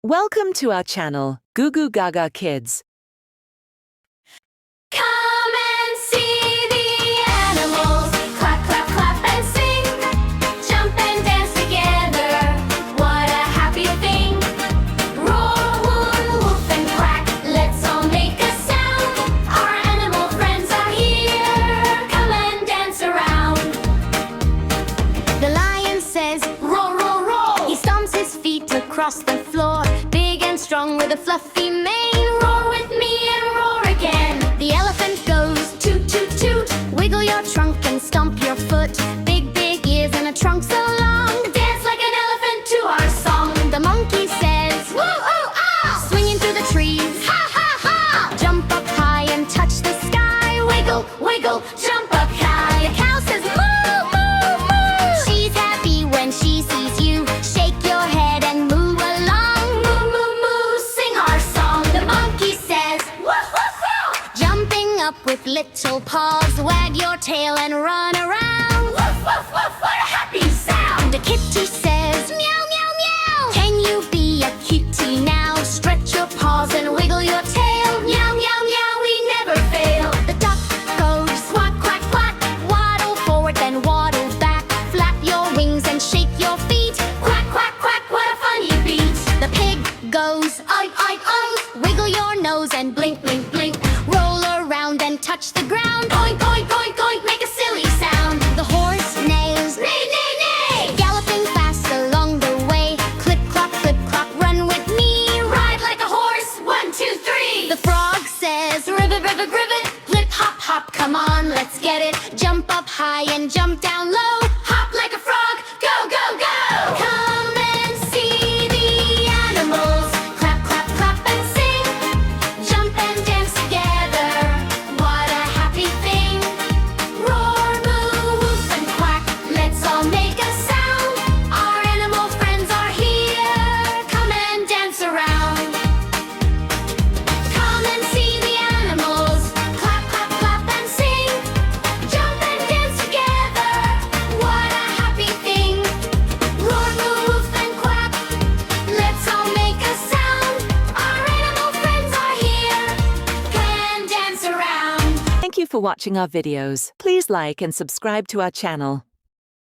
Welcome to our channel, Goo Goo Gaga Kids. Come and see the animals. Clap, clap, clap and sing. Jump and dance together. What a happy thing. Roar, woo, woof and quack. Let's all make a sound. Our animal friends are here. Come and dance around. The lion says, roar, roar, roar. He stomps his feet across the floor. Big and strong with a fluffy mane. Roar with me and roar again. The elephant goes toot, toot, toot. Wiggle your trunk and stomp your foot. Big, big ears and a trunk so long. Dance like an elephant to our song. The monkey says, woo, ooh, ah. Swinging through the trees, ha, ha, ha. Jump up high and touch the sky. Wiggle, wiggle, jump up high. The cow says, moo, moo, moo. She's happy when she sees you. Shake your head and moo along. Moo, moo, moo, sing our song. The monkey says, woof, woof, woof. Jumping up with little paws. Wag your tail and run around. Woof, woof, woof, what a happy sound. The kitty says, meow, meow, meow. Can you be a kitty now? Stretch your paws and wiggle your tail. Meow, meow, meow, we never fail. The duck goes quack, quack, quack. Waddle forward then waddle back. Flap your wings and shake your feet. Quack, quack, quack, what a funny beat. The pig goes oink, oink, oink. Wiggle your nose and blink, blink, blink. Roll around and touch the ground. Oink, oink, oink, oink, make a silly sound. The horse neighs, neigh, neigh, neigh. Galloping fast along the way. Clip, clop, run with me. Ride like a horse, 1, 2, 3. The frog says, ribbit, ribbit, ribbit. Flip, hop, hop, come on, let's get it. Jump up high and jump down low. Hop like a frog, go, go, go. Come and see the animals. Clap, clap, clap and sing. Jump and dance together. What a happy thing. Roar, moo, woof and quack. Let's all make a sound. Our animal friends are here. Come and dance around. Come and see the animals. Clap, clap, clap and sing. Jump and dance together. What a happy thing. Roar, moo, woof and quack. Let's all make a sound. Our animal friends are here. Come and dance around. Thank you for watching our videos. Please like and subscribe to our channel.